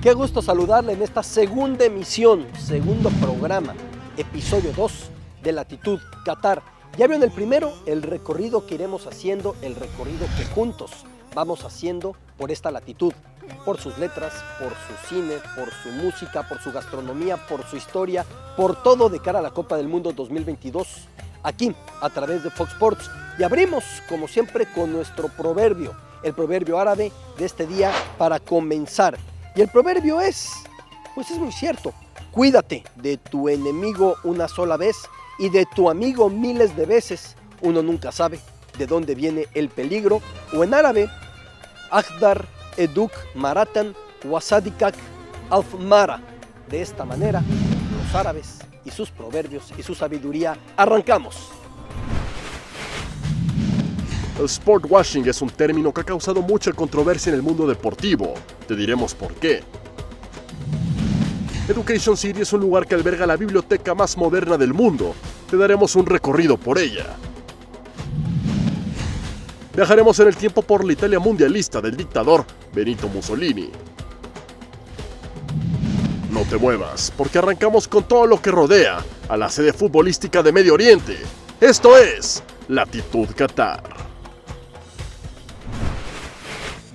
Qué gusto saludarle en esta segunda emisión, segundo programa, episodio 2 de Latitud Qatar. Ya vio en el primero el recorrido que iremos haciendo, el recorrido que juntos vamos haciendo por esta latitud, por sus letras, por su cine, por su música, por su gastronomía, por su historia, por todo de cara a la Copa del Mundo 2022, aquí a través de Fox Sports. Y abrimos, como siempre, con nuestro proverbio, el proverbio árabe de este día para comenzar. Y el proverbio es muy cierto: cuídate de tu enemigo una sola vez y de tu amigo miles de veces. Uno nunca sabe de dónde viene el peligro. O en árabe, Akhdar Eduk Maratan Wasadikak Alfmara. De esta manera, los árabes y sus proverbios y su sabiduría. Arrancamos. El sportwashing es un término que ha causado mucha controversia en el mundo deportivo. Te diremos por qué. Education City es un lugar que alberga la biblioteca más moderna del mundo. Te daremos un recorrido por ella. Viajaremos en el tiempo por la Italia mundialista del dictador Benito Mussolini. No te muevas, porque arrancamos con todo lo que rodea a la sede futbolística de Medio Oriente. Esto es Latitud Qatar.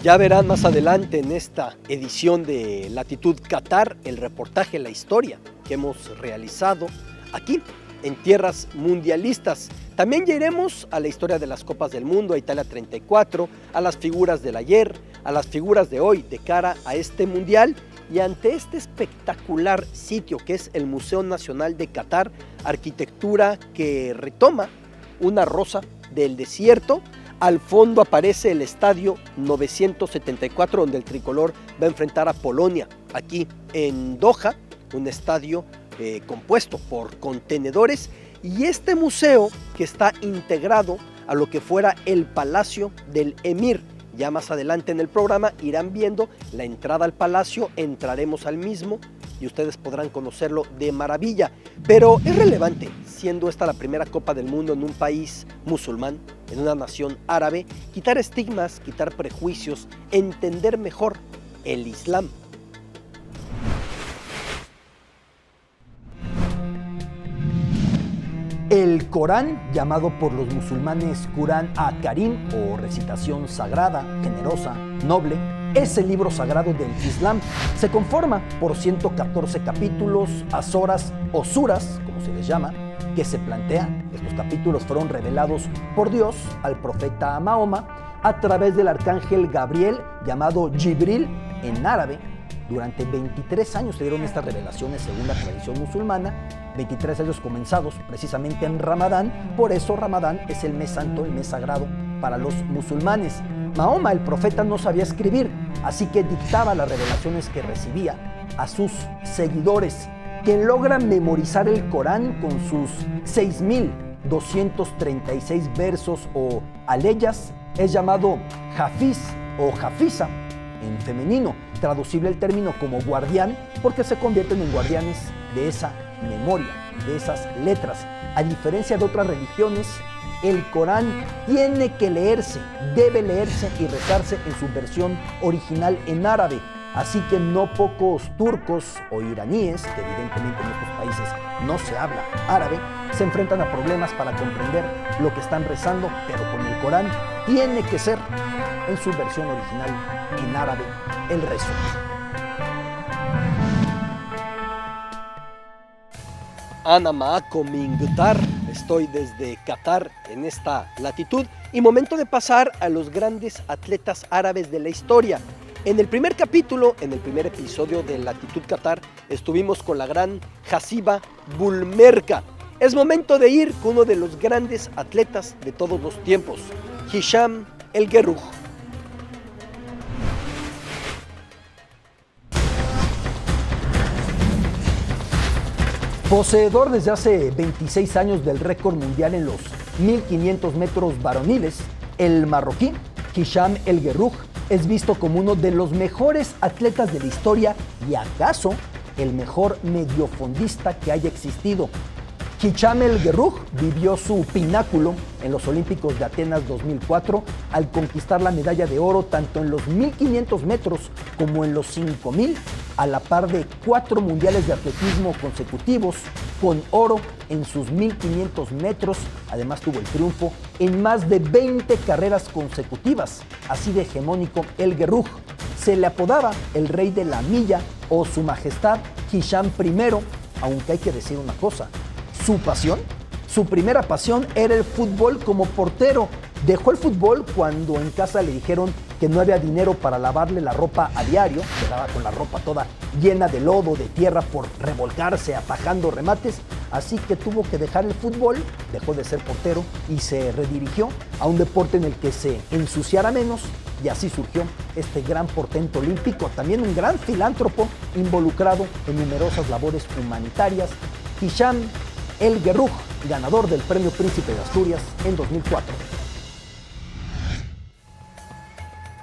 Ya verán más adelante en esta edición de Latitud Qatar el reportaje, la historia que hemos realizado aquí en tierras mundialistas. También ya iremos a la historia de las Copas del Mundo, a Italia 34, a las figuras del ayer, a las figuras de hoy de cara a este mundial. Y ante este espectacular sitio que es el Museo Nacional de Qatar, arquitectura que retoma una rosa del desierto. Al fondo aparece el estadio 974, donde el tricolor va a enfrentar a Polonia, aquí en Doha, un estadio compuesto por contenedores. Y este museo que está integrado a lo que fuera el Palacio del Emir. Ya más adelante en el programa irán viendo la entrada al palacio, entraremos al mismo y ustedes podrán conocerlo de maravilla. Pero es relevante, siendo esta la primera Copa del Mundo en un país musulmán, en una nación árabe, quitar estigmas, quitar prejuicios, entender mejor el Islam. El Corán, llamado por los musulmanes Qur'an al-Karim o recitación sagrada, generosa, noble, es el libro sagrado del Islam. Se conforma por 114 capítulos, asoras o suras, como se les llama, que se plantean. Estos capítulos fueron revelados por Dios al profeta Mahoma a través del arcángel Gabriel, llamado Jibril en árabe. Durante 23 años se dieron estas revelaciones según la tradición musulmana, 23 años comenzados precisamente en Ramadán. Por eso Ramadán es el mes santo, el mes sagrado para los musulmanes. Mahoma, el profeta, no sabía escribir, así que dictaba las revelaciones que recibía a sus seguidores. Quien logra memorizar el Corán con sus 6.236 versos o aleyas es llamado Hafiz o Hafiza en femenino, traducible el término como guardián, porque se convierten en guardianes de esa memoria, de esas letras. A diferencia de otras religiones, el Corán tiene que leerse, debe leerse y rezarse en su versión original en árabe. Así que no pocos turcos o iraníes, que evidentemente en estos países no se habla árabe, se enfrentan a problemas para comprender lo que están rezando, pero con el Corán tiene que ser en su versión original en árabe el rezo. Ana Maakom Ingtar, estoy desde Qatar en esta latitud y momento de pasar a los grandes atletas árabes de la historia. En el primer capítulo, en el primer episodio de Latitud Qatar, estuvimos con la gran Hasiba Bulmerka. Es momento de ir con uno de los grandes atletas de todos los tiempos, Hisham El Guerrouj. Poseedor desde hace 26 años del récord mundial en los 1500 metros varoniles, el marroquí Hisham El Guerrouj es visto como uno de los mejores atletas de la historia y acaso el mejor mediofondista que haya existido. Hicham El Guerrouj vivió su pináculo en los Olímpicos de Atenas 2004 al conquistar la medalla de oro tanto en los 1500 metros como en los 5000, a la par de 4 mundiales de atletismo consecutivos con oro en sus 1500 metros. Además tuvo el triunfo en más de 20 carreras consecutivas. Así de hegemónico El Guerrouj. Se le apodaba el rey de la milla o su majestad Hicham I, aunque hay que decir una cosa. Su primera pasión era el fútbol como portero. Dejó el fútbol cuando en casa le dijeron que no había dinero para lavarle la ropa a diario. Quedaba con la ropa toda llena de lodo, de tierra por revolcarse, atajando remates. Así que tuvo que dejar el fútbol, dejó de ser portero y se redirigió a un deporte en el que se ensuciara menos. Y así surgió este gran portento olímpico, también un gran filántropo involucrado en numerosas labores humanitarias. Hicham El Guerrouj, ganador del Premio Príncipe de Asturias en 2004.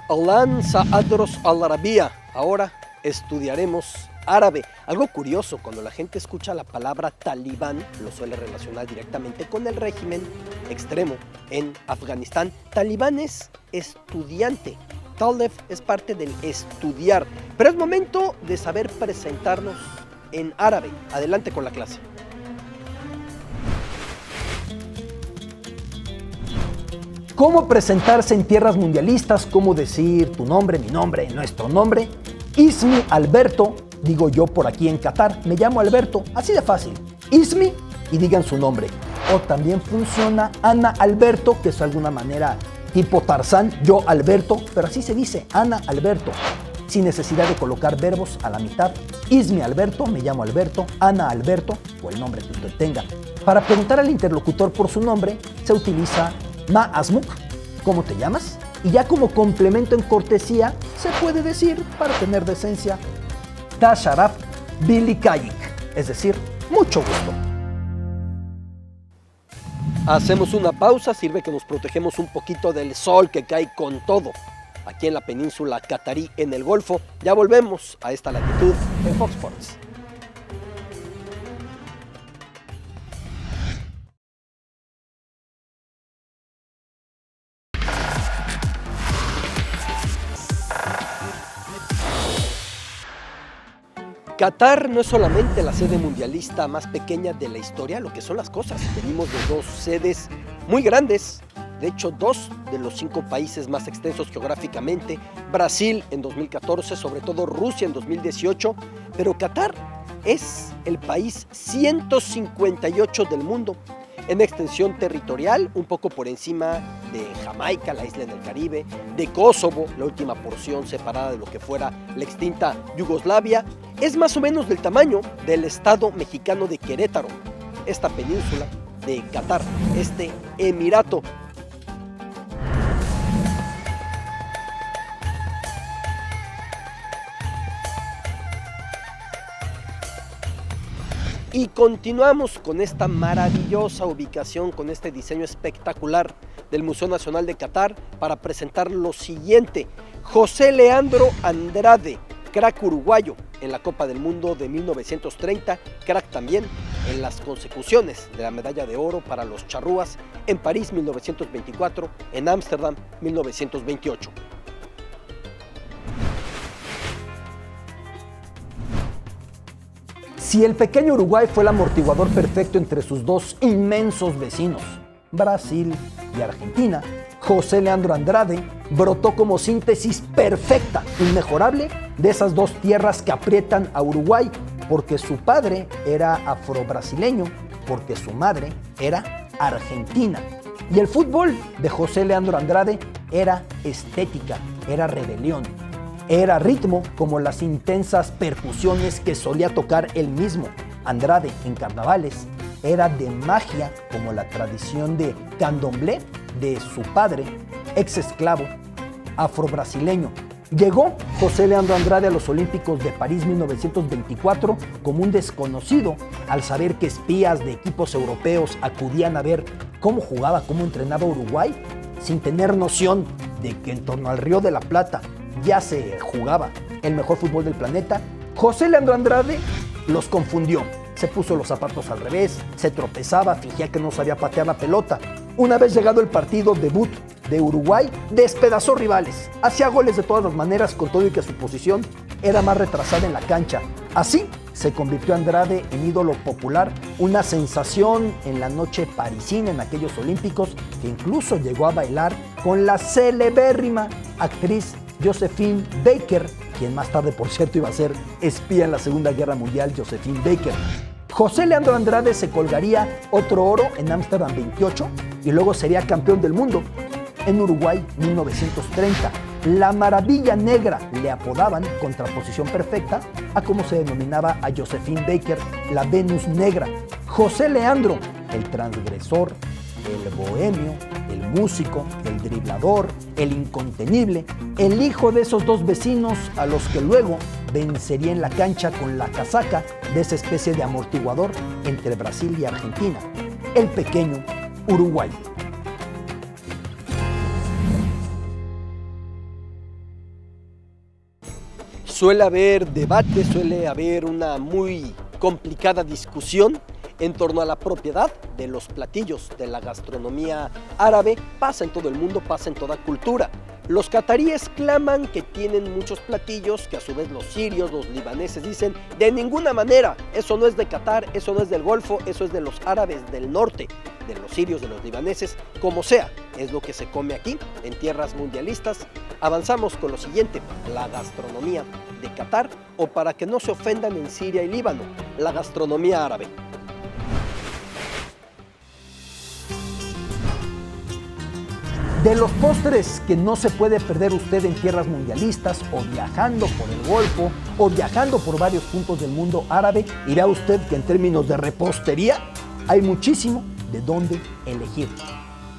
Alan Saadros al-Arabia. Ahora estudiaremos árabe. Algo curioso, cuando la gente escucha la palabra talibán, lo suele relacionar directamente con el régimen extremo en Afganistán. Talibán es estudiante. Taleb es parte del estudiar. Pero es momento de saber presentarnos en árabe. Adelante con la clase. ¿Cómo presentarse en tierras mundialistas? ¿Cómo decir tu nombre, mi nombre, nuestro nombre? Ismi Alberto, digo yo por aquí en Qatar, me llamo Alberto, así de fácil. Ismi y digan su nombre. O también funciona Ana Alberto, que es de alguna manera tipo Tarzán, yo Alberto, pero así se dice, Ana Alberto, sin necesidad de colocar verbos a la mitad. Ismi Alberto, me llamo Alberto, Ana Alberto, o el nombre que usted tenga. Para preguntar al interlocutor por su nombre, se utiliza Ma Asmuk, ¿cómo te llamas? Y ya como complemento en cortesía, se puede decir, para tener decencia, Ta Sharaf Billy Kayik, es decir, mucho gusto. Hacemos una pausa, sirve que nos protegemos un poquito del sol que cae con todo aquí en la península catarí en el Golfo. Ya volvemos a esta latitud en Fox Sports. Qatar no es solamente la sede mundialista más pequeña de la historia, lo que son las cosas. Venimos de 2 sedes muy grandes, de hecho 2 de los 5 países más extensos geográficamente, Brasil en 2014, sobre todo Rusia en 2018, pero Qatar es el país 158 del mundo. En extensión territorial, un poco por encima de Jamaica, la isla en el Caribe, de Kosovo, la última porción separada de lo que fuera la extinta Yugoslavia, es más o menos del tamaño del estado mexicano de Querétaro, esta península de Qatar, este emirato. Y continuamos con esta maravillosa ubicación, con este diseño espectacular del Museo Nacional de Qatar para presentar lo siguiente. José Leandro Andrade, crack uruguayo en la Copa del Mundo de 1930, crack también en las consecuciones de la medalla de oro para los charrúas en París 1924, en Ámsterdam 1928. Si el pequeño Uruguay fue el amortiguador perfecto entre sus 2 inmensos vecinos, Brasil y Argentina, José Leandro Andrade brotó como síntesis perfecta, inmejorable, de esas 2 tierras que aprietan a Uruguay, porque su padre era afro-brasileño, porque su madre era argentina. Y el fútbol de José Leandro Andrade era estética, era rebelión. Era ritmo como las intensas percusiones que solía tocar él mismo. Andrade en carnavales era de magia como la tradición de candomblé de su padre, ex esclavo afro-brasileño. Llegó José Leandro Andrade a los Olímpicos de París 1924 como un desconocido al saber que espías de equipos europeos acudían a ver cómo jugaba, cómo entrenaba Uruguay, sin tener noción de que en torno al Río de la Plata ya se jugaba el mejor fútbol del planeta. José Leandro Andrade los confundió. se puso los zapatos al revés, se tropezaba, fingía que no sabía patear la pelota. Una vez llegado el partido debut de Uruguay, despedazó rivales, hacía goles de todas las maneras, con todo y que su posición era más retrasada en la cancha. Así se convirtió Andrade en ídolo popular, una sensación en la noche parisina en aquellos Olímpicos, que incluso llegó a bailar con la celebérrima actriz Josephine Baker, quien más tarde, por cierto, iba a ser espía en la Segunda Guerra Mundial, Josephine Baker. José Leandro Andrade se colgaría otro oro en Ámsterdam 28 y luego sería campeón del mundo en Uruguay 1930. La Maravilla Negra le apodaban, contraposición perfecta a como se denominaba a Josephine Baker, la Venus Negra. José Leandro, el transgresor, el bohemio, el músico, el driblador, el incontenible, el hijo de esos dos vecinos a los que luego vencería en la cancha con la casaca de esa especie de amortiguador entre Brasil y Argentina, el pequeño Uruguay. Suele haber debate, suele haber una muy complicada discusión en torno a la propiedad de los platillos de la gastronomía árabe. Pasa en todo el mundo, pasa en toda cultura. Los cataríes claman que tienen muchos platillos que a su vez los sirios, los libaneses dicen de ninguna manera, eso no es de Qatar, eso no es del Golfo, eso es de los árabes del norte, de los sirios, de los libaneses, como sea, es lo que se come aquí en tierras mundialistas. Avanzamos con lo siguiente, la gastronomía de Qatar, o para que no se ofendan en Siria y Líbano, la gastronomía árabe. De los postres que no se puede perder usted en tierras mundialistas, o viajando por el Golfo, o viajando por varios puntos del mundo árabe, irá usted que en términos de repostería hay muchísimo de dónde elegir.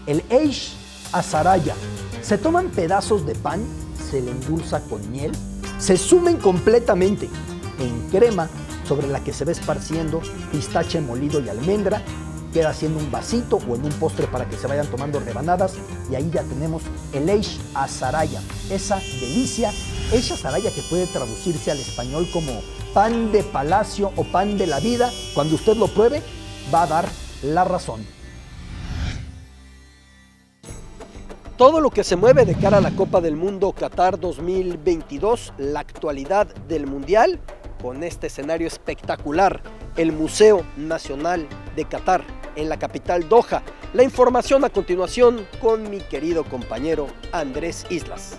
El Eish Azaraya. Se toman pedazos de pan, se le endulza con miel, se sumen completamente en crema sobre la que se va esparciendo pistache molido y almendra. Queda haciendo un vasito o en un postre para que se vayan tomando rebanadas, y ahí ya tenemos el Eish Azaraya, esa delicia, Eish Azaraya que puede traducirse al español como pan de palacio o pan de la vida. Cuando usted lo pruebe va a dar la razón. Todo lo que se mueve de cara a la Copa del Mundo Qatar 2022, la actualidad del Mundial, con este escenario espectacular, el Museo Nacional de Qatar en la capital Doha. La información a continuación con mi querido compañero Andrés Islas.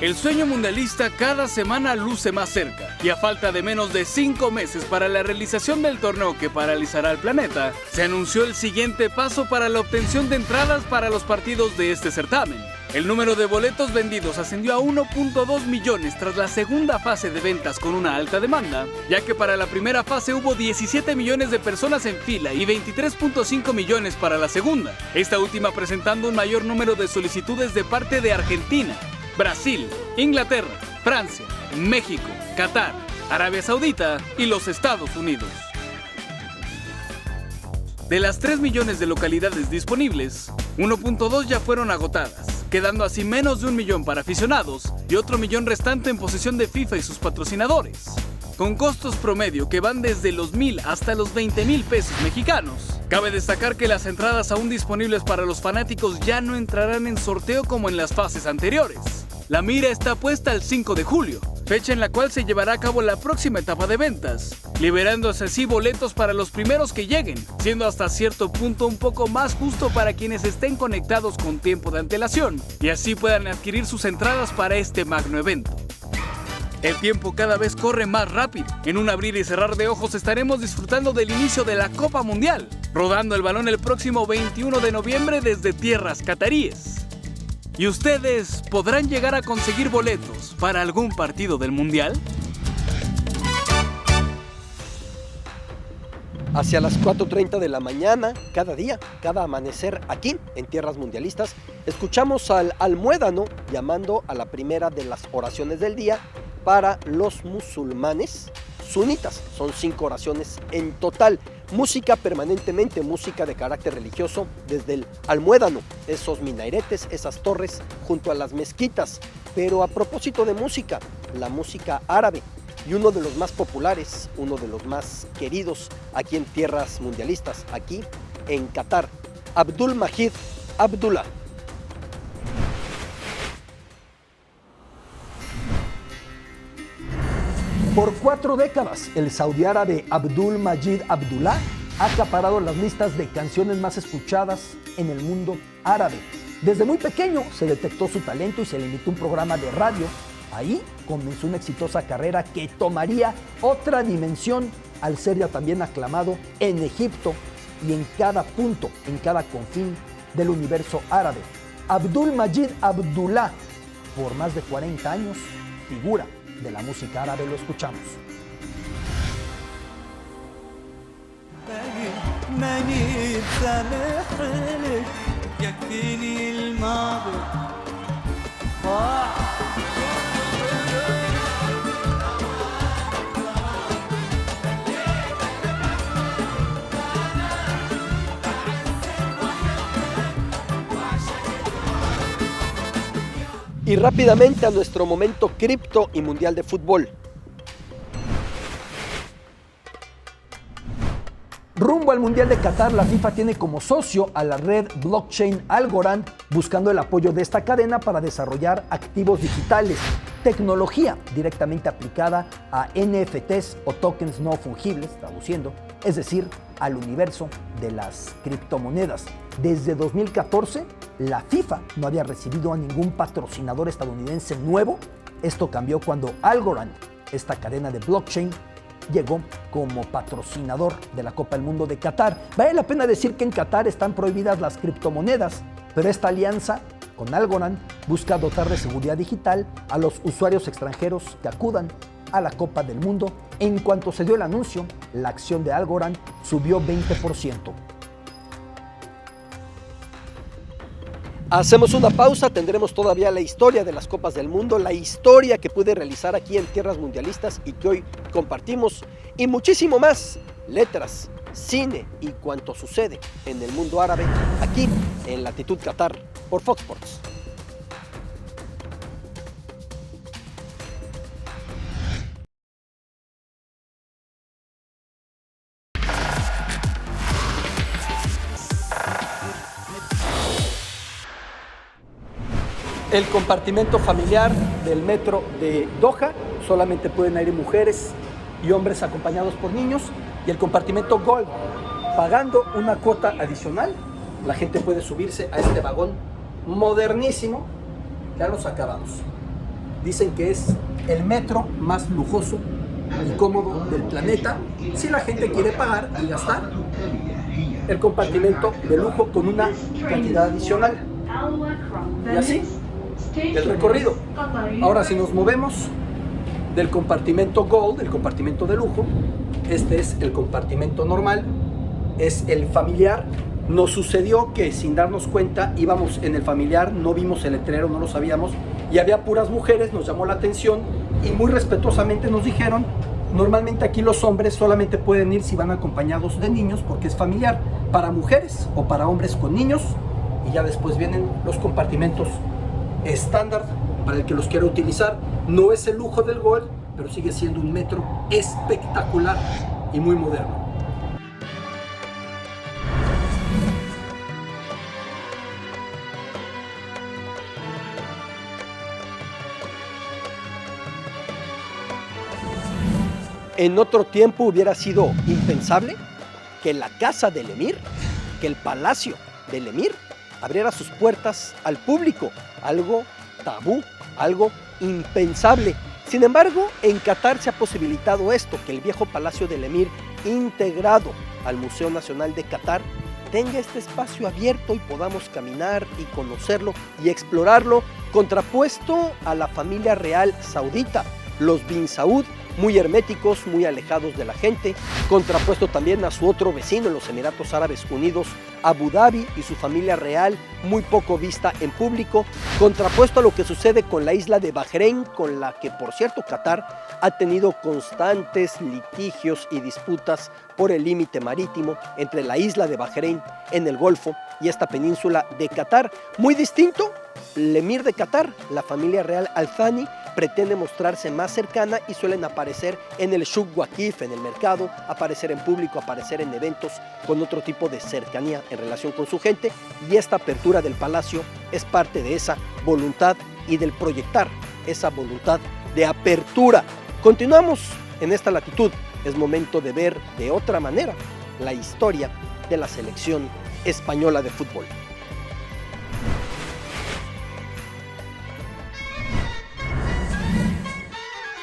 El sueño mundialista cada semana luce más cerca, y a falta de menos de 5 meses para la realización del torneo que paralizará al planeta, se anunció el siguiente paso para la obtención de entradas para los partidos de este certamen. El número de boletos vendidos ascendió a 1.2 millones tras la segunda fase de ventas con una alta demanda, ya que para la primera fase hubo 17 millones de personas en fila y 23.5 millones para la segunda, esta última presentando un mayor número de solicitudes de parte de Argentina, Brasil, Inglaterra, Francia, México, Qatar, Arabia Saudita y los Estados Unidos. De las 3 millones de localidades disponibles, 1.2 ya fueron agotadas, quedando así menos de 1 millón para aficionados y otro millón restante en posesión de FIFA y sus patrocinadores, con costos promedio que van desde los 1,000 hasta los 20,000 pesos mexicanos. Cabe destacar que las entradas aún disponibles para los fanáticos ya no entrarán en sorteo como en las fases anteriores. La mira está puesta al 5 de julio, fecha en la cual se llevará a cabo la próxima etapa de ventas, liberándose así boletos para los primeros que lleguen, siendo hasta cierto punto un poco más justo para quienes estén conectados con tiempo de antelación y así puedan adquirir sus entradas para este magno evento. El tiempo cada vez corre más rápido. En un abrir y cerrar de ojos estaremos disfrutando del inicio de la Copa Mundial, rodando el balón el próximo 21 de noviembre desde tierras cataríes. ¿Y ustedes podrán llegar a conseguir boletos para algún partido del Mundial? Hacia las 4:30 de la mañana, cada día, cada amanecer, aquí en tierras mundialistas, escuchamos al almuédano llamando a la primera de las oraciones del día para los musulmanes sunitas. Son 5 oraciones en total. música permanentemente, música de carácter religioso desde el Almuédano, esos minaretes, esas torres junto a las mezquitas. Pero a propósito de música, la música árabe, y uno de los más populares, uno de los más queridos aquí en tierras mundialistas, aquí en Qatar, Abdul Majid Abdullah. Por 4 décadas, el saudí árabe Abdul Majid Abdullah ha acaparado las listas de canciones más escuchadas en el mundo árabe. Desde muy pequeño se detectó su talento y se le invitó un programa de radio. Ahí comenzó una exitosa carrera que tomaría otra dimensión al ser ya también aclamado en Egipto y en cada punto, en cada confín del universo árabe. Abdul Majid Abdullah, por más de 40 años, figura de la música árabe, lo escuchamos. Y rápidamente a nuestro momento cripto y mundial de fútbol. Rumbo al Mundial de Qatar, la FIFA tiene como socio a la red blockchain Algorand, buscando el apoyo de esta cadena para desarrollar activos digitales, tecnología directamente aplicada a NFTs o tokens no fungibles, traduciendo, es decir, al universo de las criptomonedas. Desde 2014, la FIFA no había recibido a ningún patrocinador estadounidense nuevo. Esto cambió cuando Algorand, esta cadena de blockchain, llegó como patrocinador de la Copa del Mundo de Qatar. Vale la pena decir que en Qatar están prohibidas las criptomonedas, pero esta alianza con Algorand busca dotar de seguridad digital a los usuarios extranjeros que acudan a la Copa del Mundo. En cuanto se dio el anuncio, la acción de Algorand subió 20%. Hacemos una pausa, tendremos todavía la historia de las Copas del Mundo, la historia que pude realizar aquí en tierras mundialistas y que hoy compartimos, y muchísimo más, letras, cine y cuanto sucede en el mundo árabe, aquí en Latitud Qatar por Fox Sports. El compartimento familiar del metro de Doha, solamente pueden ir mujeres y hombres acompañados por niños, y el compartimento Gold, pagando una cuota adicional, la gente puede subirse a este vagón modernísimo que a los acabados. Dicen que es el metro más lujoso y cómodo del planeta, si la gente quiere pagar y gastar el compartimento de lujo con una cantidad adicional. Y así el recorrido. Ahora, si nos movemos del compartimento Gold, el compartimento de lujo, este es el compartimento normal, es el familiar. Nos sucedió que sin darnos cuenta íbamos en el familiar, no vimos el letrero, no lo sabíamos, y había puras mujeres, nos llamó la atención y muy respetuosamente nos dijeron: normalmente aquí los hombres solamente pueden ir si van acompañados de niños porque es familiar, para mujeres o para hombres con niños, y ya después vienen los compartimentos estándar para el que los quiera utilizar. No es el lujo del Gold, pero sigue siendo un metro espectacular y muy moderno. En otro tiempo hubiera sido impensable que la casa del emir, que el palacio del emir abriera sus puertas al público, algo tabú, algo impensable. Sin embargo, en Qatar se ha posibilitado esto, que el viejo palacio del emir, integrado al Museo Nacional de Qatar, tenga este espacio abierto y podamos caminar y conocerlo y explorarlo, contrapuesto a la familia real saudita, los bin Saud, muy herméticos, muy alejados de la gente, contrapuesto también a su otro vecino en los Emiratos Árabes Unidos, Abu Dhabi, y su familia real, muy poco vista en público, contrapuesto a lo que sucede con la isla de Bahrein, con la que, por cierto, Qatar ha tenido constantes litigios y disputas por el límite marítimo entre la isla de Bahrein en el Golfo y esta península de Qatar. Muy distinto, el emir de Qatar, la familia real Al Thani, pretende mostrarse más cercana y suelen aparecer en el Shuk Waqif, en el mercado, aparecer en público, aparecer en eventos con otro tipo de cercanía en relación con su gente, y esta apertura del palacio es parte de esa voluntad y del proyectar esa voluntad de apertura. Continuamos en esta latitud, es momento de ver de otra manera la historia de la selección española de fútbol.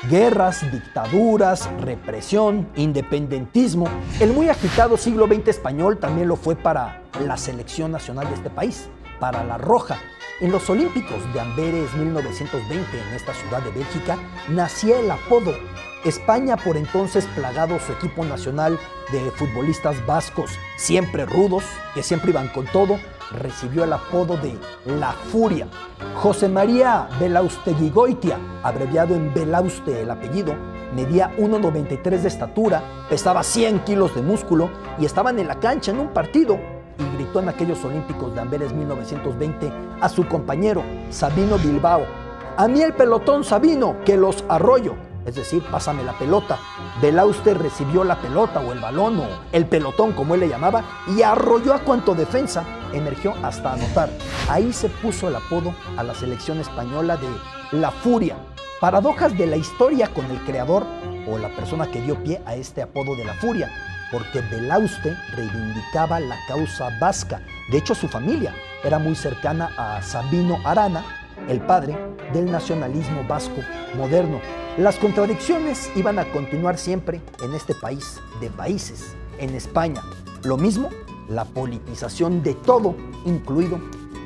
Guerras, dictaduras, represión, independentismo. El muy agitado siglo XX español también lo fue para la selección nacional de este país, para la Roja. En los Olímpicos de Amberes 1920, en esta ciudad de Bélgica, nacía el apodo. España, por entonces plagado su equipo nacional de futbolistas vascos, siempre rudos, que siempre iban con todo, recibió el apodo de La Furia. José María Belaustegui-Goitia, abreviado en Belauste el apellido, medía 1,93 de estatura, pesaba 100 kilos de músculo y estaban en la cancha en un partido y gritó en aquellos Olímpicos de Amberes 1920 a su compañero Sabino Bilbao: "A mí el pelotón, Sabino, que los arroyo", es decir, pásame la pelota. Belauste recibió la pelota o el balón o el pelotón, como él le llamaba, y arrolló a cuanto defensa emergió hasta anotar. Ahí se puso el apodo a la selección española de La Furia. Paradojas de la historia con el creador o la persona que dio pie a este apodo de La Furia, porque Belauste reivindicaba la causa vasca. De hecho, su familia era muy cercana a Sabino Arana, el padre del nacionalismo vasco moderno. Las contradicciones iban a continuar siempre en este país de países, en España. Lo mismo, la politización de todo, incluido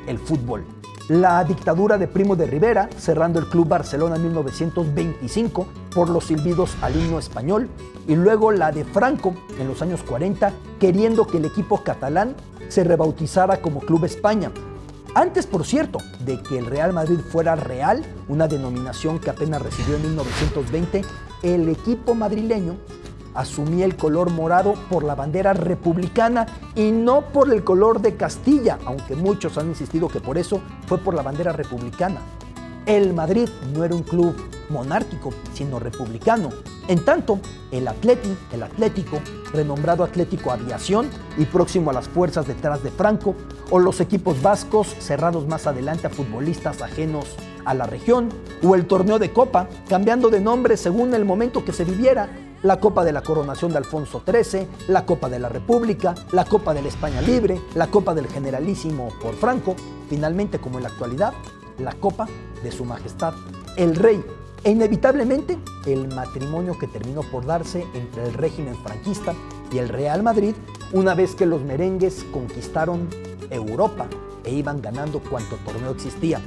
el fútbol. La dictadura de Primo de Rivera, cerrando el Club Barcelona en 1925 por los silbidos al himno español, y luego la de Franco en los años 40, queriendo que el equipo catalán se rebautizara como Club España. Antes, por cierto, de que el Real Madrid fuera Real, una denominación que apenas recibió en 1920, el equipo madrileño asumía el color morado por la bandera republicana y no por el color de Castilla, aunque muchos han insistido que por eso fue por la bandera republicana. El Madrid no era un club monárquico, sino republicano. En tanto, el Atlético, renombrado Atlético Aviación y próximo a las fuerzas detrás de Franco, o los equipos vascos, cerrados más adelante a futbolistas ajenos a la región, o el torneo de Copa, cambiando de nombre según el momento que se viviera: la Copa de la Coronación de Alfonso XIII, la Copa de la República, la Copa de la España Libre, la Copa del Generalísimo por Franco, finalmente, como en la actualidad, la Copa de Su Majestad el Rey. E inevitablemente, el matrimonio que terminó por darse entre el régimen franquista y el Real Madrid, una vez que los merengues conquistaron Europa e iban ganando cuanto torneo existía.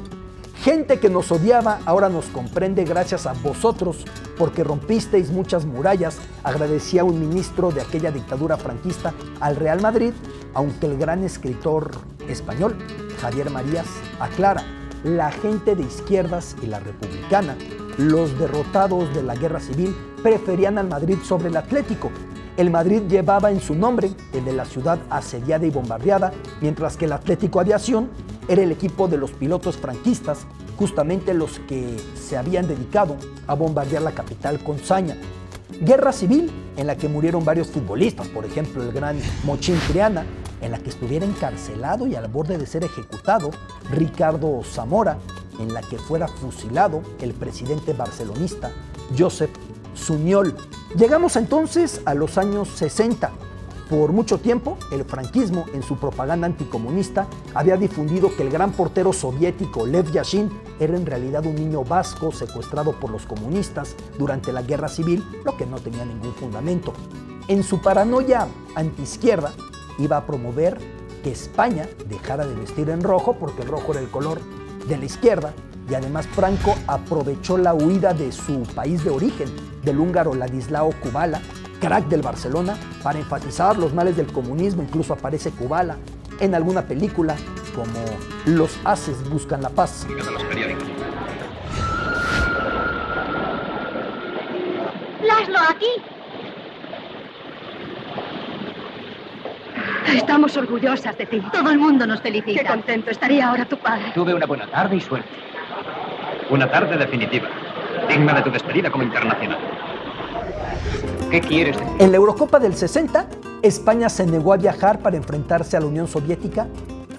Gente que nos odiaba ahora nos comprende gracias a vosotros, porque rompisteis muchas murallas, agradecía un ministro de aquella dictadura franquista al Real Madrid, aunque el gran escritor español, Javier Marías, aclara: la gente de izquierdas y la republicana, los derrotados de la guerra civil, preferían al Madrid sobre el Atlético. El Madrid llevaba en su nombre el de la ciudad asediada y bombardeada, mientras que el Atlético Aviación era el equipo de los pilotos franquistas, justamente los que se habían dedicado a bombardear la capital con saña. Guerra civil en la que murieron varios futbolistas, por ejemplo el gran Mochín Triana, en la que estuviera encarcelado y al borde de ser ejecutado Ricardo Zamora, en la que fuera fusilado el presidente barcelonista Josep Sunyol. Llegamos entonces a los años 60. Por mucho tiempo, el franquismo, en su propaganda anticomunista, había difundido que el gran portero soviético Lev Yashin era en realidad un niño vasco secuestrado por los comunistas durante la guerra civil, lo que no tenía ningún fundamento. En su paranoia antiizquierda, iba a promover que España dejara de vestir en rojo, porque el rojo era el color de la izquierda, y además Franco aprovechó la huida de su país de origen, del húngaro Ladislao Kubala, crack del Barcelona, para enfatizar los males del comunismo. Incluso aparece Kubala en alguna película como Los Ases buscan la paz. ¡Laszlo, aquí! Estamos orgullosas de ti. Todo el mundo nos felicita. Qué contento estaría ahora tu padre. Tuve una buena tarde y suerte. Una tarde definitiva, digna de tu despedida como internacional. ¿Qué quieres decir? En la Eurocopa del 60, España se negó a viajar para enfrentarse a la Unión Soviética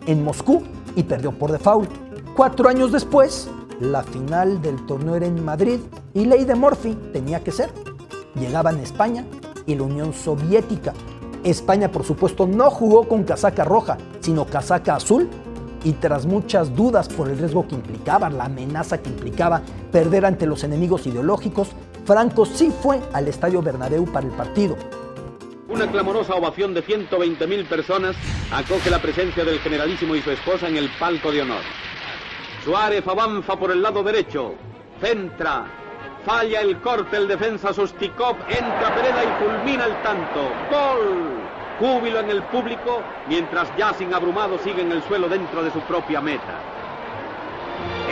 en Moscú y perdió por default. 4 años después, la final del torneo era en Madrid y ley de Murphy tenía que ser. Llegaban España y la Unión Soviética. España, por supuesto, no jugó con casaca roja, sino casaca azul, y tras muchas dudas por el riesgo que implicaba, la amenaza que implicaba perder ante los enemigos ideológicos, Franco sí fue al Estadio Bernabéu para el partido. Una clamorosa ovación de 120.000 personas acoge la presencia del generalísimo y su esposa en el palco de honor. Suárez avanza por el lado derecho, centra, falla el corte, el defensa Sostikov, entra Pereda y fulmina el tanto. ¡Gol! Júbilo en el público, mientras Yassin abrumado sigue en el suelo dentro de su propia meta.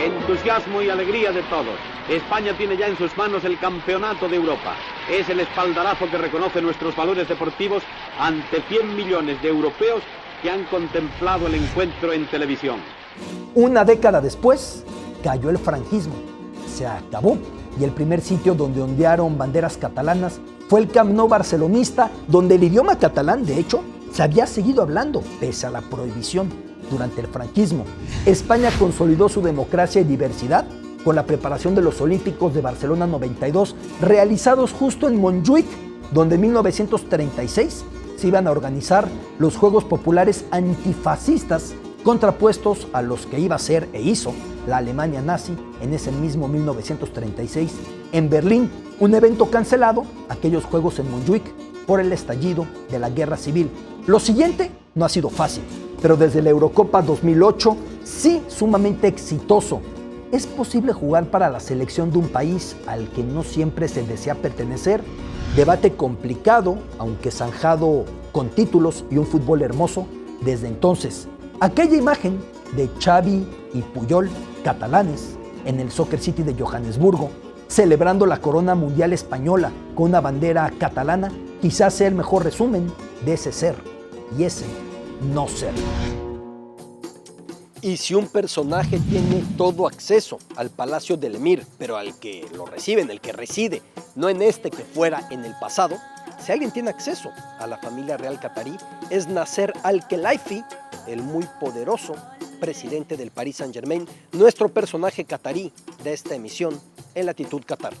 Entusiasmo y alegría de todos. España tiene ya en sus manos el campeonato de Europa. Es el espaldarazo que reconoce nuestros valores deportivos ante 100 millones de europeos que han contemplado el encuentro en televisión. Una década después, cayó el franquismo. Se acabó. Y el primer sitio donde ondearon banderas catalanas fue el Camp Nou barcelonista, donde el idioma catalán, de hecho, se había seguido hablando, pese a la prohibición durante el franquismo. España consolidó su democracia y diversidad con la preparación de los Olímpicos de Barcelona 92, realizados justo en Montjuïc, donde en 1936 se iban a organizar los Juegos Populares Antifascistas, contrapuestos a los que iba a ser e hizo la Alemania nazi en ese mismo 1936 en Berlín, un evento cancelado, aquellos Juegos en Montjuïc, por el estallido de la Guerra Civil. Lo siguiente no ha sido fácil, pero desde la Eurocopa 2008 sí sumamente exitoso. ¿Es posible jugar para la selección de un país al que no siempre se desea pertenecer? Debate complicado, aunque zanjado con títulos y un fútbol hermoso desde entonces. Aquella imagen de Xavi y Puyol, catalanes, en el Soccer City de Johannesburgo, celebrando la corona mundial española con una bandera catalana, quizás sea el mejor resumen de ese ser y ese no ser. Y si un personaje tiene todo acceso al palacio del emir, pero al que lo reciben, el que reside, no en este que fuera en el pasado, si alguien tiene acceso a la familia real catarí, es Nasser Al-Khelaifi, el muy poderoso presidente del Paris Saint-Germain, nuestro personaje catarí de esta emisión en Latitud Qatar.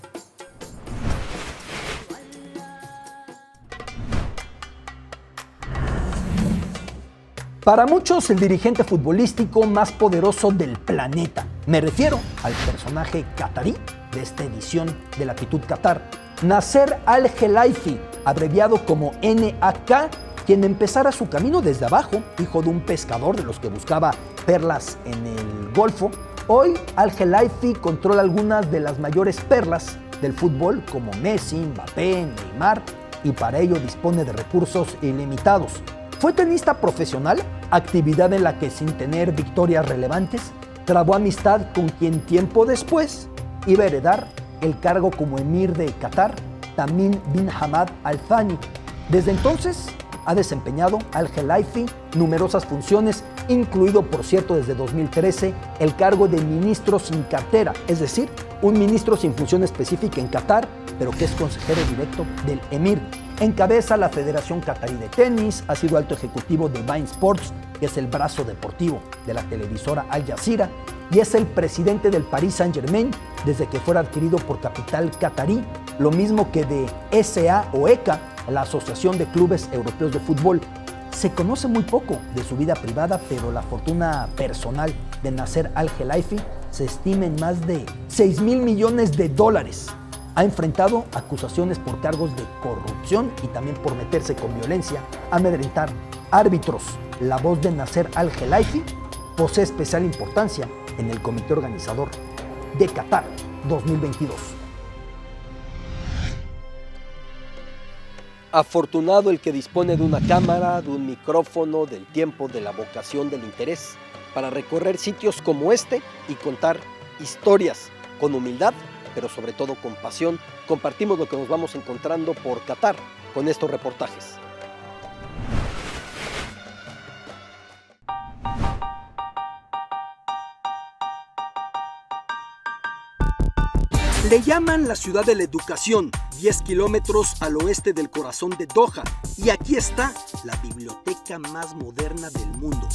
Para muchos, el dirigente futbolístico más poderoso del planeta. Me refiero al personaje catarí de esta edición de Latitud Qatar, Nasser Al-Khelaifi, abreviado como NAK, quien empezara su camino desde abajo, hijo de un pescador de los que buscaba perlas en el Golfo. Hoy Al-Khelaifi controla algunas de las mayores perlas del fútbol, como Messi, Mbappé, Neymar, y para ello dispone de recursos ilimitados. Fue tenista profesional, actividad en la que sin tener victorias relevantes, trabó amistad con quien tiempo después iba a heredar el cargo como emir de Qatar, Tamim bin Hamad Al Thani. Desde entonces ha desempeñado Al-Khelaifi numerosas funciones, incluido, por cierto, desde 2013, el cargo de ministro sin cartera, es decir, un ministro sin función específica en Qatar, pero que es consejero directo del emir. Encabeza la Federación Qatarí de Tenis, ha sido alto ejecutivo de Bein Sports, que es el brazo deportivo de la televisora Al Jazeera, y es el presidente del Paris Saint-Germain desde que fuera adquirido por Capital Qatarí, lo mismo que de SA o ECA, la Asociación de Clubes Europeos de Fútbol. Se conoce muy poco de su vida privada, pero la fortuna personal de Nasser Al-Khelaifi se estima en más de $6,000 millones. Ha enfrentado acusaciones por cargos de corrupción y también por meterse con violencia, amedrentar árbitros. La voz de Nasser Al-Khelaifi posee especial importancia en el comité organizador de Qatar 2022. Afortunado el que dispone de una cámara, de un micrófono, del tiempo, de la vocación, del interés para recorrer sitios como este y contar historias con humildad, pero sobre todo con pasión. Compartimos lo que nos vamos encontrando por Qatar con estos reportajes. Le llaman la ciudad de la educación, 10 kilómetros al oeste del corazón de Doha, y aquí está la biblioteca más moderna del mundo.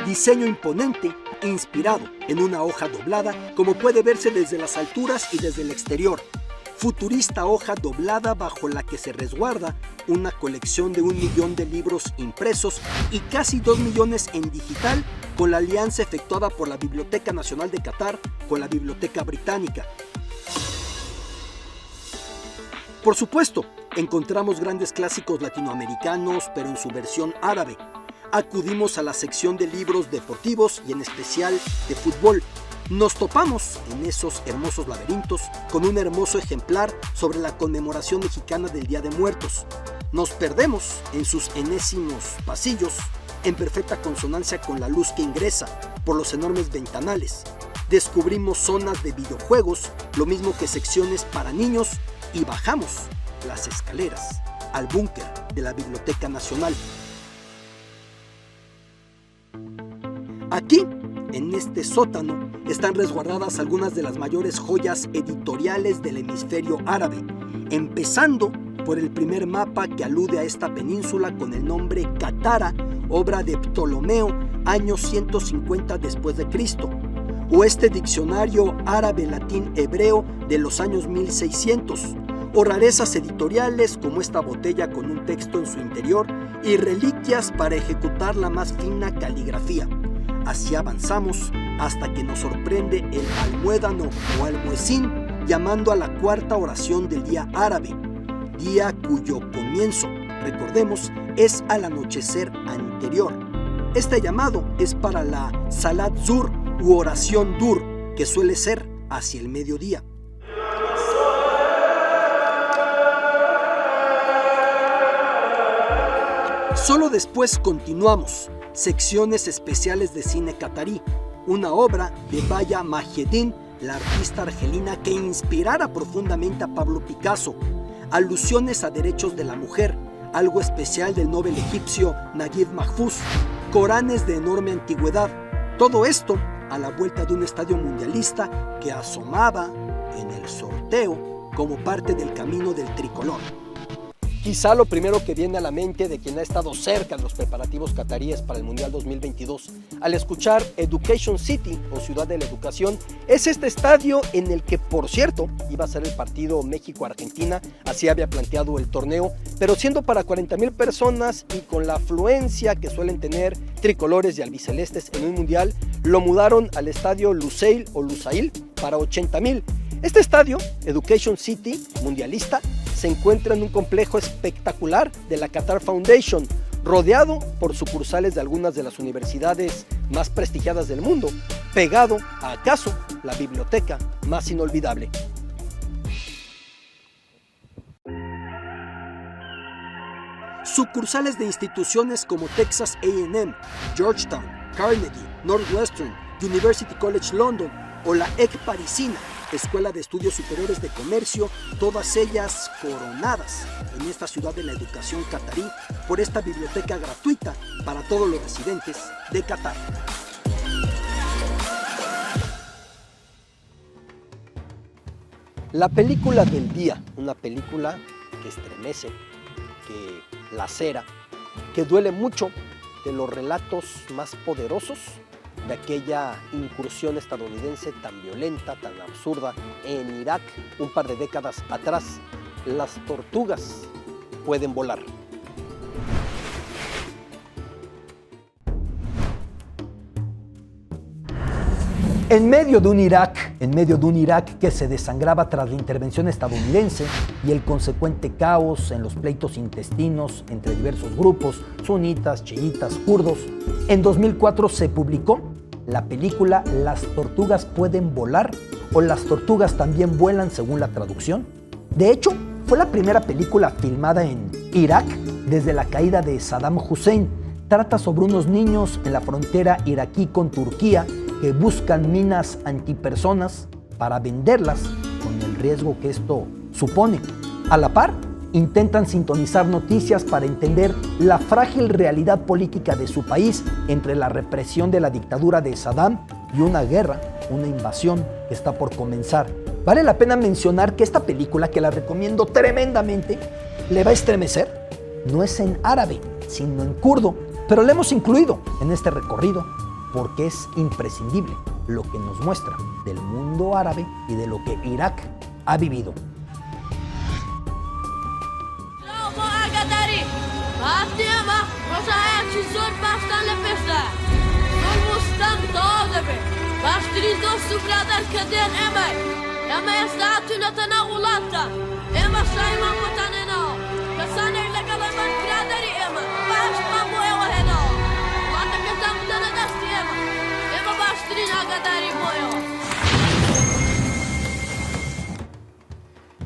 Diseño imponente, inspirado en una hoja doblada, como puede verse desde las alturas y desde el exterior. Futurista hoja doblada bajo la que se resguarda una colección de 1 millón de libros impresos y casi 2 millones en digital, con la alianza efectuada por la Biblioteca Nacional de Qatar con la Biblioteca Británica. Por supuesto, encontramos grandes clásicos latinoamericanos, pero en su versión árabe. Acudimos a la sección de libros deportivos y en especial de fútbol. Nos topamos en esos hermosos laberintos con un hermoso ejemplar sobre la conmemoración mexicana del Día de Muertos. Nos perdemos en sus enésimos pasillos, en perfecta consonancia con la luz que ingresa por los enormes ventanales. Descubrimos zonas de videojuegos, lo mismo que secciones para niños, y bajamos las escaleras al búnker de la Biblioteca Nacional. Aquí, en este sótano, están resguardadas algunas de las mayores joyas editoriales del hemisferio árabe, empezando por el primer mapa que alude a esta península con el nombre Katara, obra de Ptolomeo, año 150 después de Cristo, o este diccionario árabe-latín-hebreo de los años 1600, o rarezas editoriales como esta botella con un texto en su interior y reliquias para ejecutar la más fina caligrafía. Así avanzamos hasta que nos sorprende el almuédano o almuecín llamando a la cuarta oración del día árabe, día cuyo comienzo, recordemos, es al anochecer anterior. Este llamado es para la Salat Zur u oración Dur, que suele ser hacia el mediodía. Solo después continuamos. Secciones especiales de cine catarí, una obra de Baya Majedin, la artista argelina que inspirara profundamente a Pablo Picasso, alusiones a derechos de la mujer, algo especial del Nobel egipcio Naguib Mahfouz, Coranes de enorme antigüedad, todo esto a la vuelta de un estadio mundialista que asomaba en el sorteo como parte del camino del tricolor. Quizá lo primero que viene a la mente de quien ha estado cerca de los preparativos cataríes para el Mundial 2022 al escuchar Education City o Ciudad de la Educación es este estadio en el que, por cierto, iba a ser el partido México-Argentina, así había planteado el torneo, pero siendo para 40,000 personas y con la afluencia que suelen tener tricolores y albicelestes en un Mundial, lo mudaron al estadio Lusail o Lusail para 80,000. Este estadio, Education City, mundialista, se encuentra en un complejo espectacular de la Qatar Foundation, rodeado por sucursales de algunas de las universidades más prestigiadas del mundo, pegado a acaso la biblioteca más inolvidable. Sucursales de instituciones como Texas A&M, Georgetown, Carnegie, Northwestern, University College London o la EC parisina, Escuela de Estudios Superiores de Comercio, todas ellas coronadas en esta ciudad de la educación catarí por esta biblioteca gratuita para todos los residentes de Qatar. La película del día, una película que estremece, que lacera, que duele mucho, de los relatos más poderosos de aquella incursión estadounidense tan violenta, tan absurda en Irak un par de décadas atrás. Las tortugas pueden volar. En medio de un Irak que se desangraba tras la intervención estadounidense y el consecuente caos en los pleitos intestinos entre diversos grupos, sunitas, chiitas, kurdos, en 2004 se publicó la película Las tortugas pueden volar o Las tortugas también vuelan según la traducción. De hecho, fue la primera película filmada en Irak desde la caída de Saddam Hussein. Trata sobre unos niños en la frontera iraquí con Turquía que buscan minas antipersonas para venderlas con el riesgo que esto supone. A la par, intentan sintonizar noticias para entender la frágil realidad política de su país entre la represión de la dictadura de Saddam y una guerra, una invasión que está por comenzar. Vale la pena mencionar que esta película, que la recomiendo tremendamente, le va a estremecer. No es en árabe, sino en kurdo, pero la hemos incluido en este recorrido porque es imprescindible lo que nos muestra del mundo árabe y de lo que Irak ha vivido.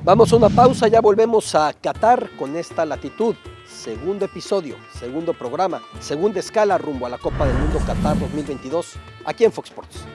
Vamos a una pausa, ya volvemos a Qatar con esta latitud. Segundo episodio, segundo programa, segunda escala rumbo a la Copa del Mundo Qatar 2022, aquí en Fox Sports.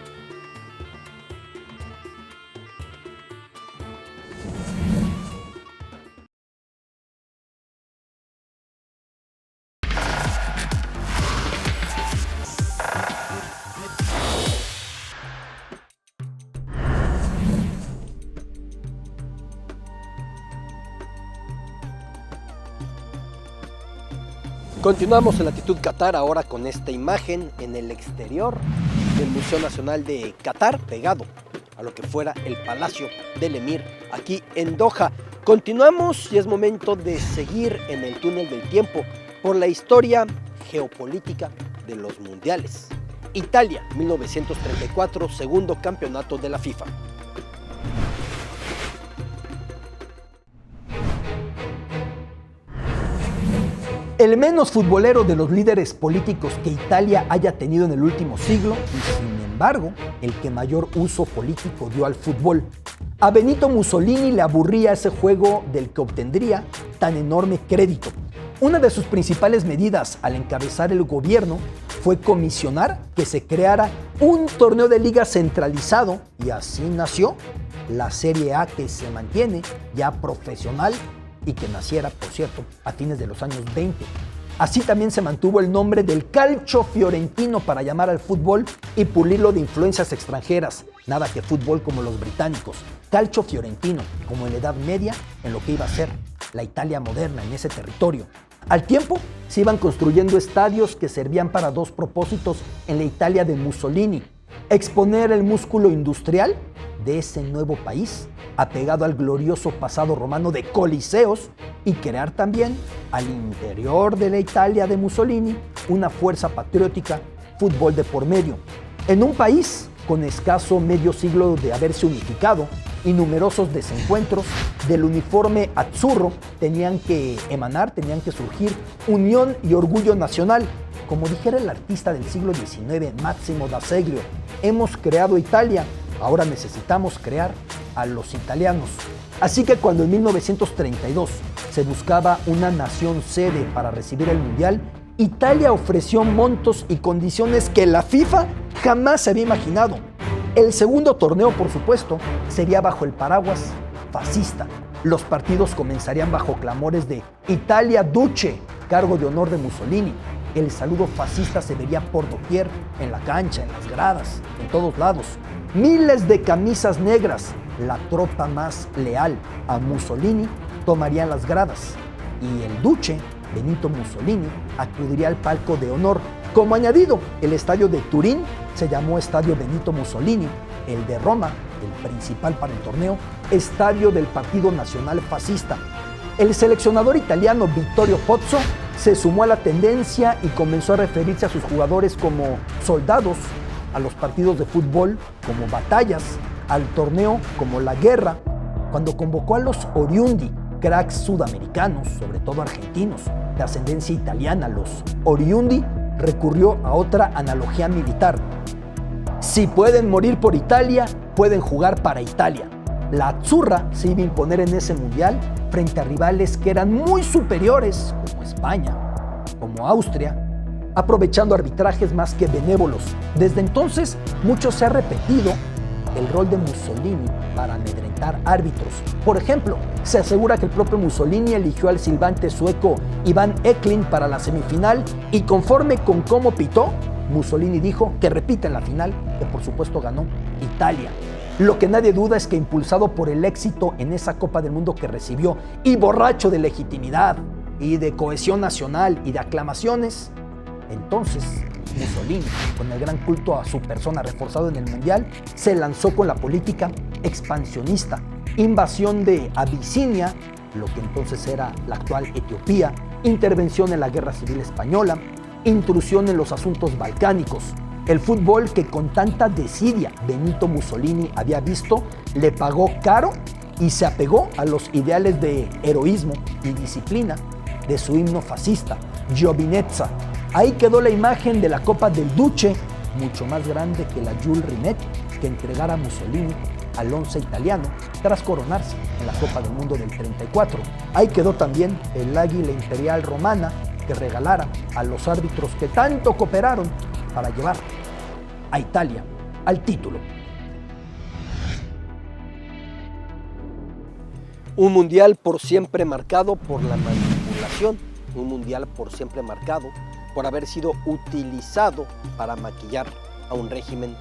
Continuamos en Latitud Qatar ahora con esta imagen en el exterior del Museo Nacional de Qatar, pegado a lo que fuera el Palacio del Emir aquí en Doha. Continuamos y es momento de seguir en el túnel del tiempo por la historia geopolítica de los mundiales. Italia, 1934, segundo campeonato de la FIFA. El menos futbolero de los líderes políticos que Italia haya tenido en el último siglo y, sin embargo, el que mayor uso político dio al fútbol. A Benito Mussolini le aburría ese juego del que obtendría tan enorme crédito. Una de sus principales medidas al encabezar el gobierno fue comisionar que se creara un torneo de liga centralizado y así nació la Serie A, que se mantiene ya profesional y que naciera, por cierto, a fines de los años 20. Así también se mantuvo el nombre del calcio fiorentino para llamar al fútbol y pulirlo de influencias extranjeras. Nada que fútbol como los británicos. Calcio fiorentino, como en la Edad Media, en lo que iba a ser la Italia moderna en ese territorio. Al tiempo, se iban construyendo estadios que servían para dos propósitos en la Italia de Mussolini: exponer el músculo industrial de ese nuevo país, apegado al glorioso pasado romano de coliseos, y crear también, al interior de la Italia de Mussolini, una fuerza patriótica, fútbol de por medio. En un país con escaso medio siglo de haberse unificado y numerosos desencuentros, del uniforme azzurro tenían que surgir unión y orgullo nacional. Como dijera el artista del siglo XIX, Massimo d'Azeglio: hemos creado Italia, ahora necesitamos crear a los italianos. Así que cuando en 1932 se buscaba una nación sede para recibir el Mundial, Italia ofreció montos y condiciones que la FIFA jamás se había imaginado. El segundo torneo, por supuesto, sería bajo el paraguas fascista. Los partidos comenzarían bajo clamores de Italia Duce, cargo de honor de Mussolini. El saludo fascista se vería por doquier, en la cancha, en las gradas, en todos lados. Miles de camisas negras, la tropa más leal a Mussolini, tomarían las gradas. Y el Duce, Benito Mussolini, acudiría al palco de honor. Como añadido, el estadio de Turín se llamó Estadio Benito Mussolini, el de Roma, el principal para el torneo, Estadio del Partido Nacional Fascista. El seleccionador italiano Vittorio Pozzo se sumó a la tendencia y comenzó a referirse a sus jugadores como soldados, a los partidos de fútbol como batallas, al torneo como la guerra, cuando convocó a los oriundi, cracks sudamericanos, sobre todo argentinos, de ascendencia italiana, los oriundi, recurrió a otra analogía militar. Si pueden morir por Italia, pueden jugar para Italia. La Azzurra se iba a imponer en ese mundial frente a rivales que eran muy superiores, como España, como Austria, aprovechando arbitrajes más que benévolos. Desde entonces, mucho se ha repetido el rol de Mussolini para amedrentar árbitros. Por ejemplo, se asegura que el propio Mussolini eligió al silbante sueco Ivan Eklund para la semifinal y conforme con cómo pitó, Mussolini dijo que repita en la final, que por supuesto ganó Italia. Lo que nadie duda es que impulsado por el éxito en esa Copa del Mundo que recibió y borracho de legitimidad y de cohesión nacional y de aclamaciones, entonces Mussolini, con el gran culto a su persona reforzado en el Mundial, se lanzó con la política expansionista, invasión de Abisinia, lo que entonces era la actual Etiopía, intervención en la Guerra Civil Española, intrusión en los asuntos balcánicos. El fútbol que con tanta desidia Benito Mussolini había visto, le pagó caro y se apegó a los ideales de heroísmo y disciplina de su himno fascista, Giovinezza. Ahí quedó la imagen de la Copa del Duce, mucho más grande que la Jules Rimet, que entregara Mussolini al once italiano tras coronarse en la Copa del Mundo del 34. Ahí quedó también el águila imperial romana que regalara a los árbitros que tanto cooperaron para llevar a Italia al título. Un mundial por siempre marcado por la manipulación, un mundial por siempre marcado por haber sido utilizado para maquillar a un régimen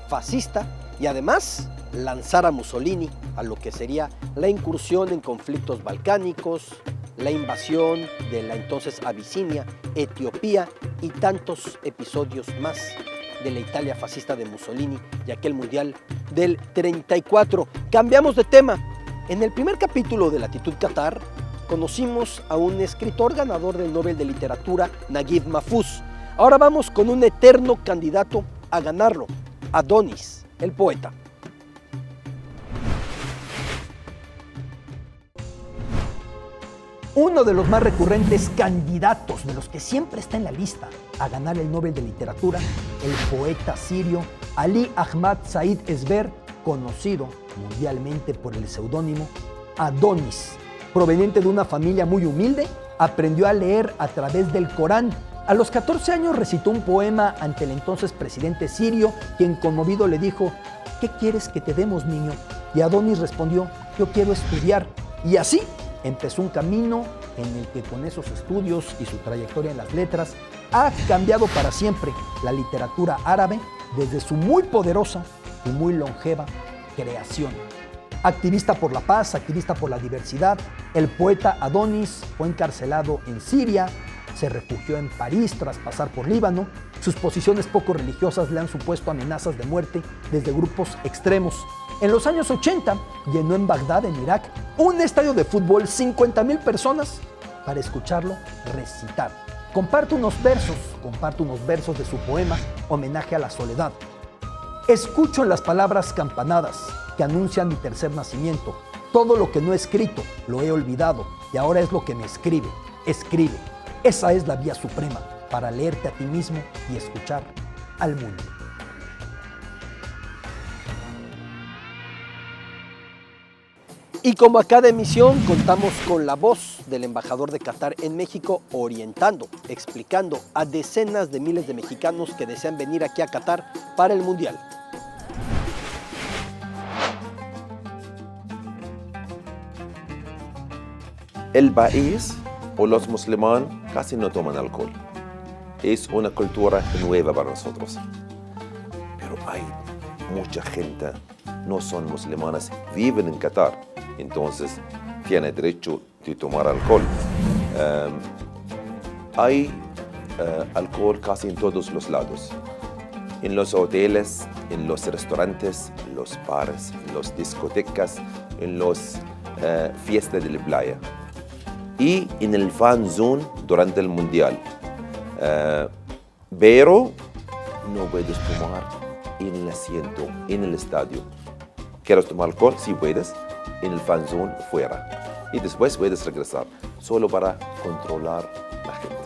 fascista y además lanzar a Mussolini a lo que sería la incursión en conflictos balcánicos, la invasión de la entonces Abisinia, Etiopía y tantos episodios más de la Italia fascista de Mussolini y aquel mundial del 34. Cambiamos de tema. En el primer capítulo de Latitud Qatar conocimos a un escritor ganador del Nobel de Literatura, Naguib Mahfouz. Ahora vamos con un eterno candidato a ganarlo, Adonis, el poeta. Uno de los más recurrentes candidatos, de los que siempre está en la lista a ganar el Nobel de Literatura, el poeta sirio Ali Ahmad Said Esber, conocido mundialmente por el seudónimo Adonis. Proveniente de una familia muy humilde, aprendió a leer a través del Corán. A los 14 años recitó un poema ante el entonces presidente sirio, quien conmovido le dijo: ¿qué quieres que te demos, niño? Y Adonis respondió: yo quiero estudiar. Y así empezó un camino en el que con esos estudios y su trayectoria en las letras ha cambiado para siempre la literatura árabe desde su muy poderosa y muy longeva creación. Activista por la paz, activista por la diversidad, el poeta Adonis fue encarcelado en Siria, se refugió en París tras pasar por Líbano. Sus posiciones poco religiosas le han supuesto amenazas de muerte desde grupos extremos. En los años 80 llenó en Bagdad, en Irak, un estadio de fútbol, 50,000 personas, para escucharlo recitar. Comparto unos versos de su poema Homenaje a la Soledad. Escucho en las palabras campanadas que anuncian mi tercer nacimiento. Todo lo que no he escrito lo he olvidado y ahora es lo que me escribe. Escribe. Esa es la vía suprema para leerte a ti mismo y escuchar al mundo. Y como a cada emisión contamos con la voz del embajador de Qatar en México, orientando, explicando a decenas de miles de mexicanos que desean venir aquí a Qatar para el Mundial. El país o los musulmanes casi no toman alcohol. Es una cultura nueva para nosotros. Pero hay mucha gente, no son musulmanes, viven en Qatar. Entonces, tiene derecho de tomar alcohol. Hay alcohol casi en todos los lados. En los hoteles, en los restaurantes, en los bares, en las discotecas, en las fiestas de la playa. Y en el fan zone durante el mundial. Pero no puedes tomar en el asiento, en el estadio. ¿Quieres tomar alcohol? Si puedes, en el fan zone fuera. Y después puedes regresar, solo para controlar la gente.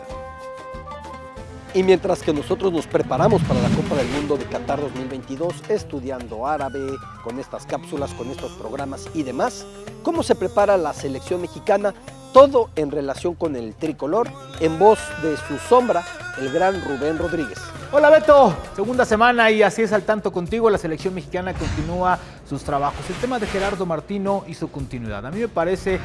Y mientras que nosotros nos preparamos para la Copa del Mundo de Qatar 2022, estudiando árabe, con estas cápsulas, con estos programas y demás, ¿cómo se prepara la selección mexicana? Todo en relación con el tricolor, en voz de su sombra, el gran Rubén Rodríguez. Hola Beto, segunda semana y así es al tanto contigo, la selección mexicana continúa sus trabajos. El tema de Gerardo Martino y su continuidad. A mí me parece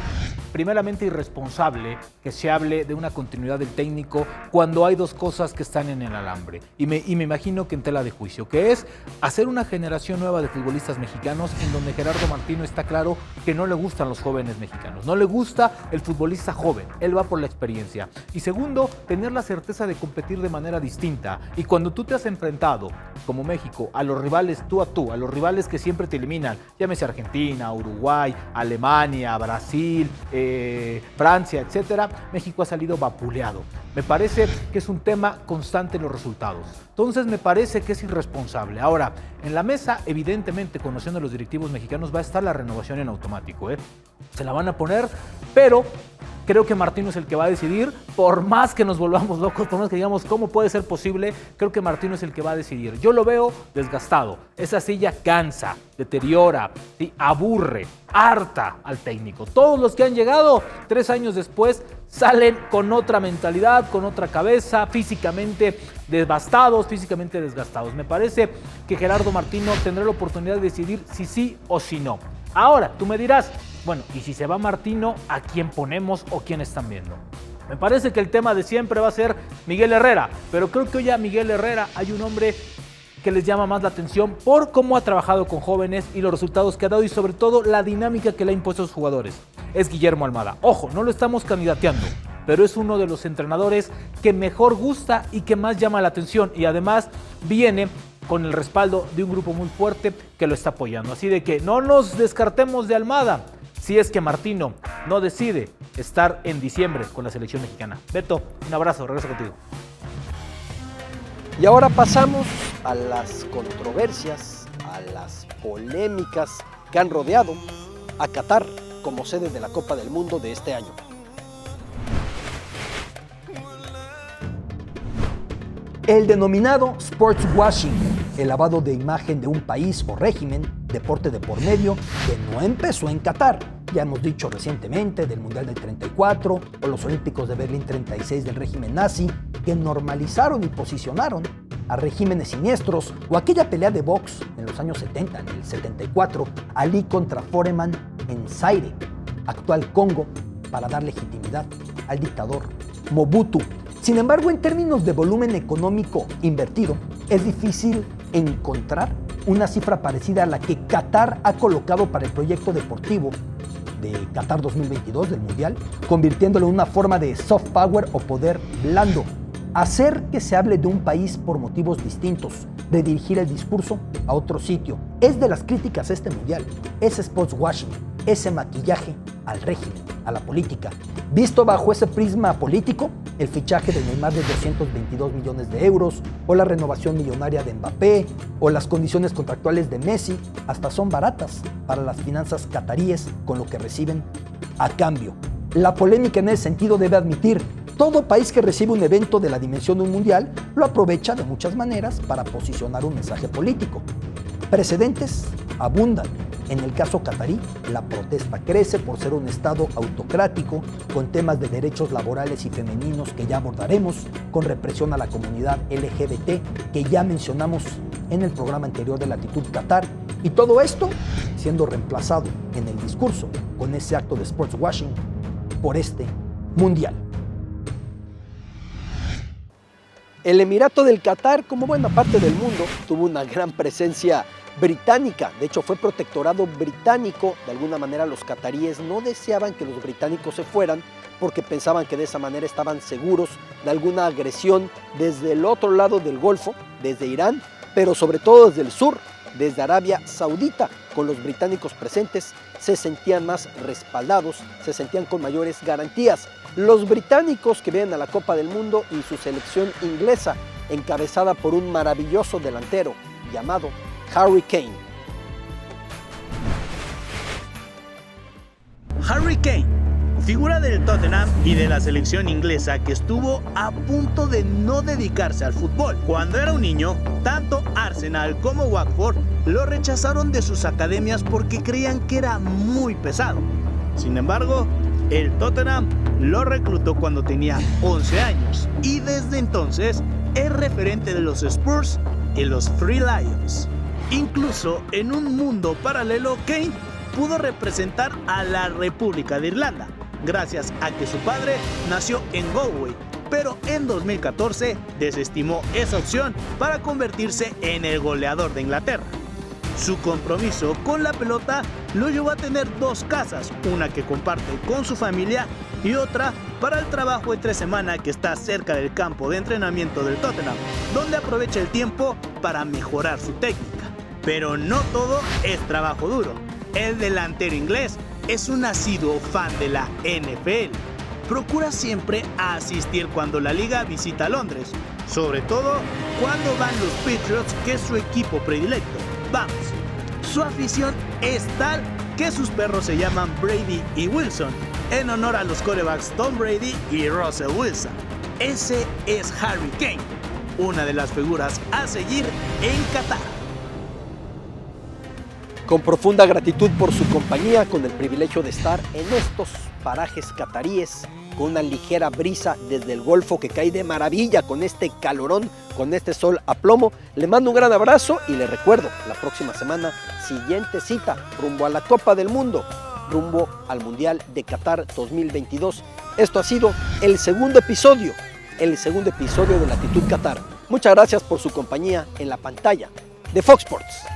primeramente irresponsable que se hable de una continuidad del técnico cuando hay dos cosas que están en el alambre. Y me imagino que en tela de juicio, que es hacer una generación nueva de futbolistas mexicanos en donde Gerardo Martino está claro que no le gustan los jóvenes mexicanos, no le gusta el futbolista joven, él va por la experiencia. Y segundo, tener la certeza de competir de manera distinta. Y cuando tú te has enfrentado, como México, a los rivales tú, a los rivales que siempre te eliminan, llámese Argentina, Uruguay, Alemania, Brasil, Francia, etcétera, México ha salido vapuleado. Me parece que es un tema constante en los resultados. Entonces me parece que es irresponsable. Ahora, en la mesa, evidentemente, conociendo a los directivos mexicanos, va a estar la renovación en automático, Se la van a poner, pero creo que Martino es el que va a decidir, por más que nos volvamos locos, por más que digamos cómo puede ser posible, creo que Martino es el que va a decidir. Yo lo veo desgastado, esa silla cansa, deteriora, ¿sí? Aburre, harta al técnico. Todos los que han llegado 3 años después salen con otra mentalidad, con otra cabeza, físicamente devastados, físicamente desgastados. Me parece que Gerardo Martino tendrá la oportunidad de decidir si sí o si no. Ahora, tú me dirás, bueno, y si se va Martino, ¿a quién ponemos o quién están viendo? Me parece que el tema de siempre va a ser Miguel Herrera, pero creo que hoy a Miguel Herrera hay un hombre que les llama más la atención por cómo ha trabajado con jóvenes y los resultados que ha dado y sobre todo la dinámica que le ha impuesto a sus jugadores. Es Guillermo Almada. Ojo, no lo estamos candidateando, pero es uno de los entrenadores que mejor gusta y que más llama la atención y además viene con el respaldo de un grupo muy fuerte que lo está apoyando. Así de que no nos descartemos de Almada si es que Martino no decide estar en diciembre con la selección mexicana. Beto, un abrazo, regreso contigo. Y ahora pasamos a las controversias, a las polémicas que han rodeado a Qatar como sede de la Copa del Mundo de este año. El denominado sports washing, el lavado de imagen de un país o régimen, deporte de por medio, que no empezó en Qatar. Ya hemos dicho recientemente del Mundial del 34 o los Olímpicos de Berlín 36 del régimen nazi, que normalizaron y posicionaron a regímenes siniestros, o aquella pelea de box en los años 70, en el 74, Ali contra Foreman en Zaire, actual Congo, para dar legitimidad al dictador Mobutu. Sin embargo, en términos de volumen económico invertido, es difícil encontrar una cifra parecida a la que Qatar ha colocado para el proyecto deportivo de Qatar 2022 del Mundial, convirtiéndolo en una forma de soft power o poder blando. Hacer que se hable de un país por motivos distintos, redirigir el discurso a otro sitio. Es de las críticas a este Mundial, ese sports washing, ese maquillaje al régimen, a la política. Visto bajo ese prisma político, el fichaje de Neymar de 222 millones de euros, o la renovación millonaria de Mbappé, o las condiciones contractuales de Messi, hasta son baratas para las finanzas cataríes con lo que reciben a cambio. La polémica en ese sentido debe admitir, todo país que recibe un evento de la dimensión de un mundial lo aprovecha de muchas maneras para posicionar un mensaje político. Precedentes abundan. En el caso catarí, la protesta crece por ser un estado autocrático, con temas de derechos laborales y femeninos que ya abordaremos, con represión a la comunidad LGBT que ya mencionamos en el programa anterior de Latitud Qatar, y todo esto siendo reemplazado en el discurso con ese acto de sports washing por este mundial. El Emirato del Qatar, como buena parte del mundo, tuvo una gran presencia británica. De hecho, fue protectorado británico. De alguna manera, los cataríes no deseaban que los británicos se fueran porque pensaban que de esa manera estaban seguros de alguna agresión desde el otro lado del Golfo, desde Irán, pero sobre todo desde el sur, desde Arabia Saudita. Con los británicos presentes se sentían más respaldados, se sentían con mayores garantías. Los británicos que vienen a la Copa del Mundo y su selección inglesa, encabezada por un maravilloso delantero llamado Harry Kane. Harry Kane, figura del Tottenham y de la selección inglesa que estuvo a punto de no dedicarse al fútbol. Cuando era un niño, tanto Arsenal como Watford lo rechazaron de sus academias porque creían que era muy pesado. Sin embargo, el Tottenham lo reclutó cuando tenía 11 años y desde entonces es referente de los Spurs y los Three Lions. Incluso en un mundo paralelo, Kane pudo representar a la República de Irlanda, gracias a que su padre nació en Galway, pero en 2014 desestimó esa opción para convertirse en el goleador de Inglaterra. Su compromiso con la pelota lo llevó a tener 2 casas, una que comparte con su familia y otra para el trabajo entre semana que está cerca del campo de entrenamiento del Tottenham, donde aprovecha el tiempo para mejorar su técnica. Pero no todo es trabajo duro. El delantero inglés es un asiduo fan de la NFL. Procura siempre asistir cuando la liga visita Londres, sobre todo cuando van los Patriots, que es su equipo predilecto. Vamos, su afición es tal que sus perros se llaman Brady y Wilson, en honor a los quarterbacks Tom Brady y Russell Wilson. Ese es Harry Kane, una de las figuras a seguir en Qatar. Con profunda gratitud por su compañía, con el privilegio de estar en estos parajes cataríes, con una ligera brisa desde el Golfo que cae de maravilla con este calorón, con este sol a plomo, le mando un gran abrazo y le recuerdo, la próxima semana, siguiente cita, rumbo a la Copa del Mundo, rumbo al Mundial de Qatar 2022. Esto ha sido el segundo episodio de Latitud Qatar. Muchas gracias por su compañía en la pantalla de Fox Sports.